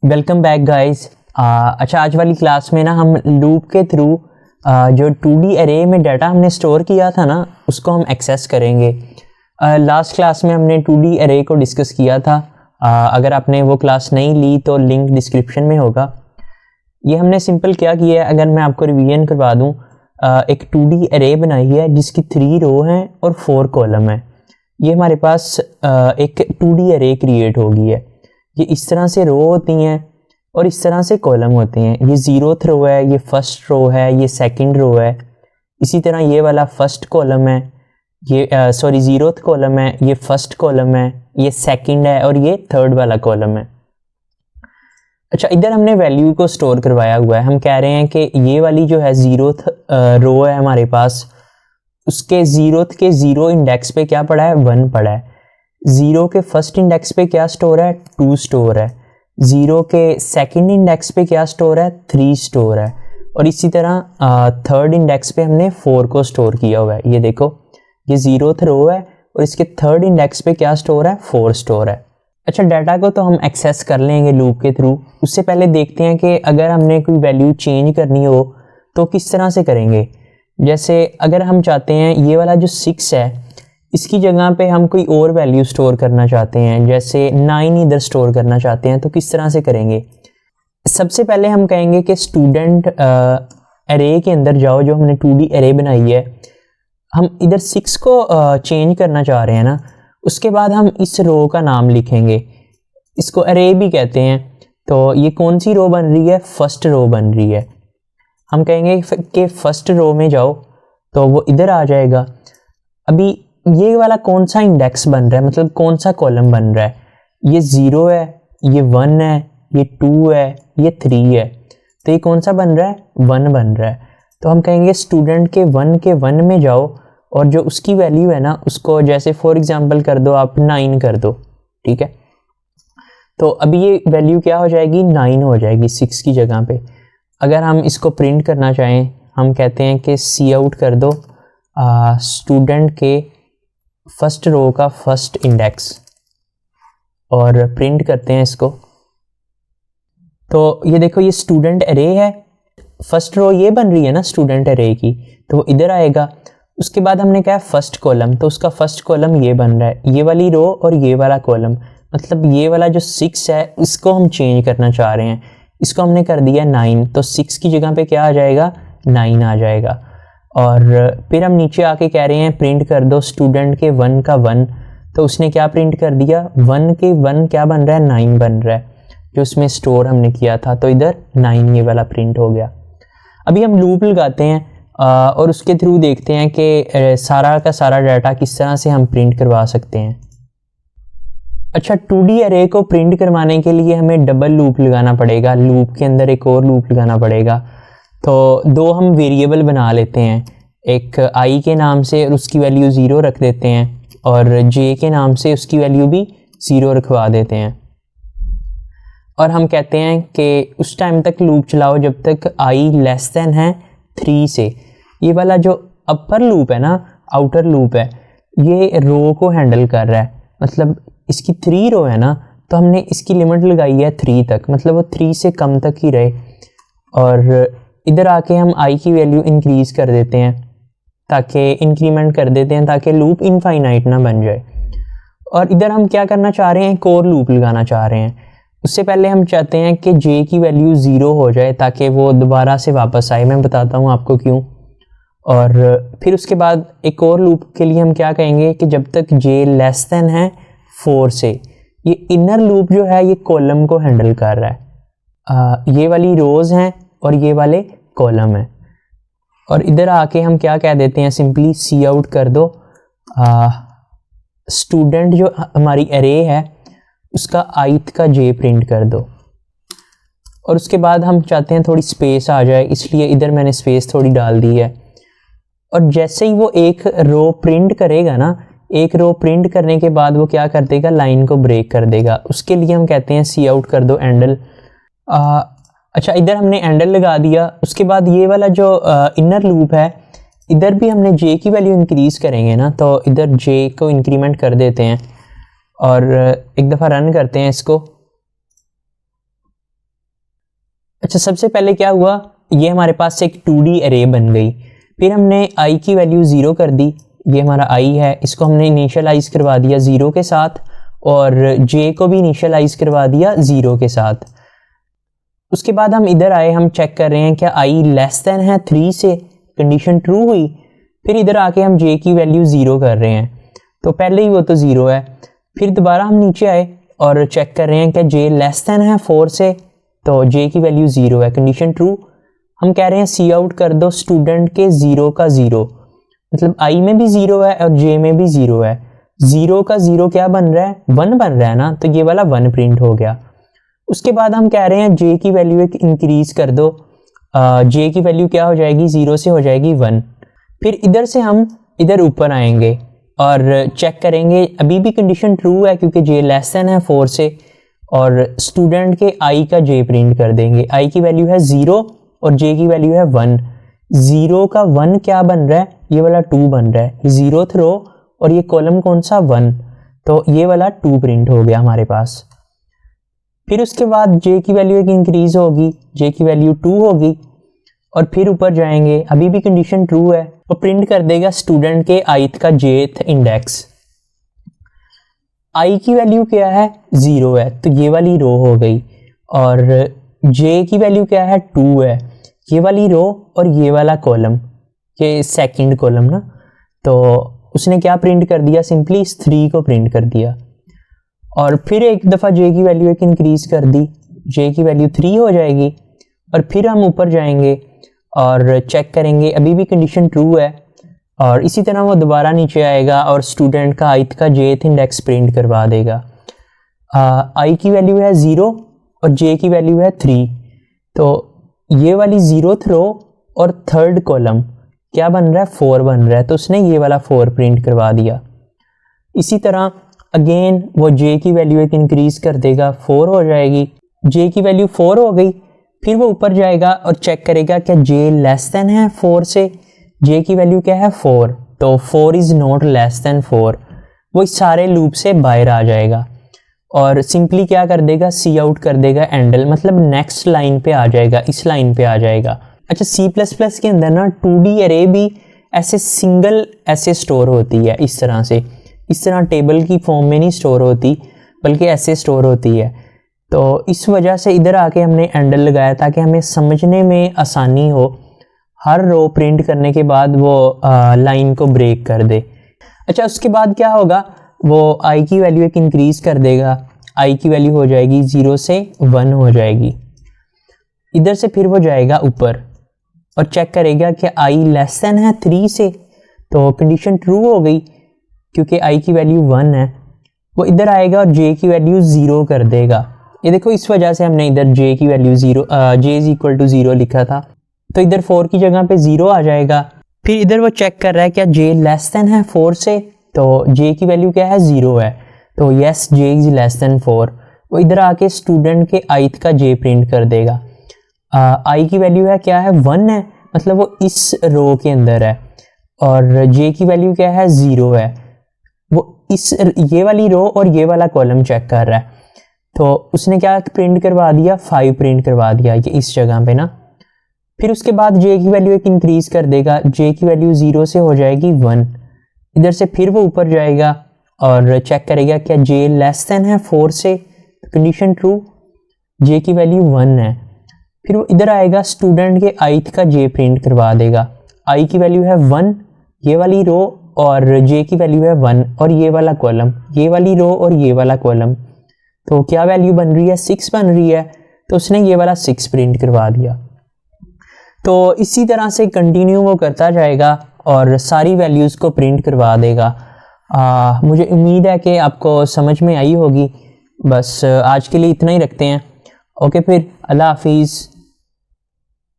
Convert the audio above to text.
Welcome back guys. अच्छा, आज वाली क्लास में ना हम लूप के थ्रू जो 2D अरे में डाटा हमने स्टोर किया था ना उसको हम एक्सेस करेंगे। लास्ट क्लास में हमने 2D अरे को डिस्कस किया था। अगर आपने वो क्लास नहीं ली तो लिंक डिस्क्रिप्शन में होगा। ये हमने सिंपल क्या किया है, अगर मैं आपको रिवीजन करवा दूँ, एक 2D अरे बनाई है जिसकी 3 रो हैं और 4 कॉलम है। ये हमारे पास एक 2D अरे क्रिएट होगी है। ये इस तरह से रो होती हैं और इस तरह से कॉलम होते हैं। ये 0th रो है, ये फर्स्ट रो है, ये सेकंड रो है। इसी तरह ये वाला फर्स्ट कॉलम है, ये 0th कॉलम है, ये फर्स्ट कॉलम है, ये सेकंड है और ये थर्ड वाला कॉलम है। अच्छा, इधर हमने वैल्यू को स्टोर करवाया हुआ है। हम कह रहे हैं कि ये वाली जो है 0th रो है हमारे पास, उसके 0th के 0 इंडेक्स पे क्या पड़ा है, 1 पड़ा है। 0 के फर्स्ट इंडेक्स पे क्या स्टोर है, 2 स्टोर है। 0 के सेकंड इंडेक्स पे क्या स्टोर है, 3 स्टोर है। और इसी तरह थर्ड इंडेक्स पे हमने 4 को स्टोर किया हुआ है। ये देखो, ये 0th रो है और इसके थर्ड इंडेक्स पे क्या स्टोर है, 4 स्टोर है। अच्छा, डाटा को तो हम एक्सेस कर लेंगे लूप के थ्रू। उससे पहले देखते हैं कि अगर हमने कोई वैल्यू चेंज करनी हो तो किस तरह से करेंगे। जैसे अगर हम चाहते हैं ये वाला जो 6 है इसकी जगह पे हम कोई और वैल्यू स्टोर करना चाहते हैं, जैसे 9 इधर स्टोर करना चाहते हैं, तो किस तरह से करेंगे। सबसे पहले हम कहेंगे कि स्टूडेंट अरे के अंदर जाओ, जो हमने 2D अरे बनाई है। हम इधर 6 को चेंज करना चाह रहे हैं ना, उसके बाद हम इस रो का नाम लिखेंगे। इसको अरे भी कहते हैं। तो ये कौन सी रो बन रही है, फर्स्ट रो बन रही है। हम कहेंगे कि फर्स्ट रो में जाओ, तो वो इधर आ जाएगा। अभी ये वाला कौन सा इंडेक्स बन रहा है, मतलब कौन सा कॉलम बन रहा है, ये 0 है, ये 1 है, ये 2 है, ये 3 है। तो ये कौन सा बन रहा है, 1 बन रहा है। तो हम कहेंगे स्टूडेंट के 1 में जाओ और जो उसकी वैल्यू है ना उसको, जैसे फॉर एग्जांपल कर दो आप 9 कर दो, ठीक है। तो अभी ये वैल्यू क्या हो जाएगी, 9 हो जाएगी 6 की जगह पे। अगर हम इसको प्रिंट करना चाहें, हम कहते हैं कि सी आउट कर दो स्टूडेंट के फर्स्ट रो का फर्स्ट इंडेक्स और प्रिंट करते हैं इसको। तो ये देखो, ये स्टूडेंट अरे है, फर्स्ट रो ये बन रही है ना स्टूडेंट अरे की, तो वो इधर आएगा। उसके बाद हमने कहा फर्स्ट कॉलम, तो उसका फर्स्ट कॉलम ये बन रहा है, ये वाली रो और ये वाला कॉलम। मतलब ये वाला जो 6 है इसको हम चेंज करना चाह रहे हैं। इसको हमने कर दिया 9, तो 6 की जगह पे क्या आ जाएगा, 9 आ जाएगा। और फिर हम नीचे आके कह रहे हैं प्रिंट कर दो स्टूडेंट के 1 का 1, तो उसने क्या प्रिंट कर दिया, 1 के 1 क्या बन रहा है, 9 बन रहा है, जो उसमें स्टोर हमने किया था। तो इधर 9 ये वाला प्रिंट हो गया। अभी हम लूप लगाते हैं और उसके थ्रू देखते हैं कि सारा का सारा डाटा किस तरह से हम प्रिंट करवा सकते हैं। अच्छा, 2D अरे को प्रिंट करवाने के लिए हमें डबल लूप लगाना पड़ेगा, लूप के अंदर एक और लूप लगाना पड़ेगा। तो 2 हम वेरिएबल बना लेते हैं, एक i के नाम से और उसकी वैल्यू 0 रख देते हैं, और j के नाम से उसकी वैल्यू भी 0 रखवा देते हैं। और हम कहते हैं कि उस टाइम तक लूप चलाओ जब तक i लेस देन है 3 से। ये वाला जो अपर लूप है ना, आउटर लूप है, ये रो को हैंडल कर रहा है। मतलब इसकी 3 रो है ना, तो हमने इसकी लिमिट लगाई है 3 तक, मतलब वो 3 से कम तक ही रहे। और इधर आके हम i की वैल्यू इंक्रीज कर देते हैं, ताकि इंक्रीमेंट कर देते हैं ताकि लूप इनफाइनाइट ना बन जाए। और इधर हम क्या करना चाह रहे हैं, एक और लूप लगाना चाह रहे हैं। उससे पहले हम चाहते हैं कि j की वैल्यू 0 हो जाए ताकि वो दोबारा से वापस आए। मैं बताता हूँ आपको क्यों। और फिर उसके बाद एक और लूप के लिए हम क्या कहेंगे कि जब तक j लेस देन है 4 से। ये इनर लूप जो है ये कॉलम को हैंडल कर रहा है। ये वाली रोज़ हैं और ये वाले कॉलम है। और इधर आके हम क्या कह देते हैं, सिंपली सी आउट कर दो स्टूडेंट जो हमारी अरे है उसका ith का j प्रिंट कर दो। और उसके बाद हम चाहते हैं थोड़ी स्पेस आ जाए, इसलिए इधर मैंने स्पेस थोड़ी डाल दी है। और जैसे ही वो एक रो प्रिंट करेगा ना, एक रो प्रिंट करने के बाद वो क्या कर देगा, लाइन को ब्रेक कर देगा। उसके लिए हम कहते हैं सी आउट कर दो एंडल। अच्छा, इधर हमने एंडल लगा दिया। उसके बाद ये वाला जो इनर लूप है, इधर भी हमने j की वैल्यू इंक्रीज करेंगे ना, तो इधर j को इंक्रीमेंट कर देते हैं और एक दफ़ा रन करते हैं इसको। अच्छा, सबसे पहले क्या हुआ, ये हमारे पास एक 2D अरे बन गई। फिर हमने i की वैल्यू 0 कर दी, ये हमारा i है, इसको हमने इनिशियलाइज करवा दिया 0 के साथ, और j को भी इनिशियलाइज करवा दिया 0 के साथ। उसके बाद हम इधर आए, हम चेक कर रहे हैं क्या i लेस देन है 3 से, कंडीशन ट्रू हुई। फिर इधर आके हम j की वैल्यू 0 कर रहे हैं, तो पहले ही वो तो 0 है। फिर दोबारा हम नीचे आए और चेक कर रहे हैं कि j लेस देन है 4 से, तो j की वैल्यू 0 है, कंडीशन ट्रू। हम कह रहे हैं सी आउट कर दो स्टूडेंट के 0 का 0, मतलब i में भी 0 है और j में भी 0 है। 0 का 0 क्या बन रहा है, 1 बन रहा है ना, तो ये वाला 1 प्रिंट हो गया। उसके बाद हम कह रहे हैं j की वैल्यू एक इंक्रीज कर दो, j की वैल्यू क्या हो जाएगी, 0 से हो जाएगी 1। फिर इधर से हम इधर ऊपर आएंगे और चेक करेंगे, अभी भी कंडीशन ट्रू है क्योंकि j लेस देन है 4 से, और स्टूडेंट के i का j प्रिंट कर देंगे। i की वैल्यू है 0 और j की वैल्यू है 1। 0 का 1 क्या बन रहा है, ये वाला 2 बन रहा है, ये 0th रो और ये कॉलम कौन सा 1, तो ये वाला 2 प्रिंट हो गया हमारे पास। फिर उसके बाद j की वैल्यू एक इंक्रीज होगी, j की वैल्यू 2 होगी, और फिर ऊपर जाएंगे, अभी भी कंडीशन ट्रू है, तो प्रिंट कर देगा स्टूडेंट के ith का jth इंडेक्स। i की वैल्यू क्या है, 0 है, तो ये वाली रो हो गई, और j की वैल्यू क्या है, 2 है, ये वाली रो और ये वाला कॉलम, ये सेकंड कॉलम ना, तो उसने क्या प्रिंट कर दिया, सिंपली इस 3 को प्रिंट कर दिया। और फिर एक दफ़ा j की वैल्यू एक इंक्रीज कर दी, j की वैल्यू 3 हो जाएगी, और फिर हम ऊपर जाएंगे और चेक करेंगे, अभी भी कंडीशन ट्रू है, और इसी तरह वो दोबारा नीचे आएगा और स्टूडेंट का ith का jth इंडेक्स प्रिंट करवा देगा। i की वैल्यू है 0 और j की वैल्यू है 3, तो ये वाली 0th रो और थर्ड कॉलम क्या बन रहा है, 4 बन रहा है, तो उसने ये वाला 4 प्रिंट करवा दिया। इसी तरह अगेन वो j की वैल्यू एक इंक्रीज कर देगा, 4 हो जाएगी, j की वैल्यू 4 हो गई। फिर वो ऊपर जाएगा और चेक करेगा क्या j लेस देन है 4 से, j की वैल्यू क्या है 4, तो 4 इज़ नॉट लेस देन 4, वो इस सारे लूप से बाहर आ जाएगा और सिंपली क्या कर देगा, सी आउट कर देगा एंडल, मतलब नेक्स्ट लाइन पे आ जाएगा, इस लाइन पे आ जाएगा। अच्छा, C++ के अंदर ना 2D अरे भी ऐसे सिंगल ऐसे स्टोर होती है, इस तरह से, इस तरह टेबल की फॉर्म में नहीं स्टोर होती बल्कि ऐसे स्टोर होती है। तो इस वजह से इधर आके हमने एंडल लगाया ताकि हमें समझने में आसानी हो, हर रो प्रिंट करने के बाद वो लाइन को ब्रेक कर दे। अच्छा, उसके बाद क्या होगा, वो i की वैल्यू एक इंक्रीज कर देगा, i की वैल्यू हो जाएगी 0 से 1 हो जाएगी। इधर से फिर वो जाएगा ऊपर और चेक करेगा कि i लेस देन है 3 से, तो कंडीशन ट्रू हो गई क्योंकि i की वैल्यू 1 है। वो इधर आएगा और j की वैल्यू 0 कर देगा। ये देखो, इस वजह से हमने इधर j की value 0, j is equal to 0 लिखा था, तो इधर 4 की जगह पे 0 आ जाएगा। फिर इधर वो चेक कर रहा है क्या j लेस देन है 4 से, तो j की वैल्यू क्या है, 0 है, तो yes j is less than 4। वो इधर आके स्टूडेंट के ith का j प्रिंट कर देगा। i की वैल्यू है क्या है, 1 है, मतलब वो इस रो के अंदर है, और j की वैल्यू क्या है, 0 है, वो इस ये वाली रो और ये वाला कॉलम चेक कर रहा है, तो उसने क्या प्रिंट करवा दिया, 5 प्रिंट करवा दिया ये इस जगह पे ना। फिर उसके बाद j की वैल्यू एक इंक्रीज कर देगा, j की वैल्यू 0 से हो जाएगी 1। इधर से फिर वो ऊपर जाएगा और चेक करेगा क्या j लेस देन है 4 से, कंडीशन ट्रू, j की वैल्यू 1 है। फिर वो इधर आएगा, स्टूडेंट के ith का j प्रिंट करवा देगा, i की वैल्यू है 1, ये वाली रो, और j की वैल्यू है 1 और ये वाला कॉलम, ये वाली रो और ये वाला कॉलम, तो क्या वैल्यू बन रही है, 6 बन रही है, तो उसने ये वाला 6 प्रिंट करवा दिया। तो इसी तरह से कंटिन्यू वो करता जाएगा और सारी वैल्यूज़ को प्रिंट करवा देगा। मुझे उम्मीद है कि आपको समझ में आई होगी। बस आज के लिए इतना ही रखते हैं। ओके, फिर अल्लाह हाफिज़।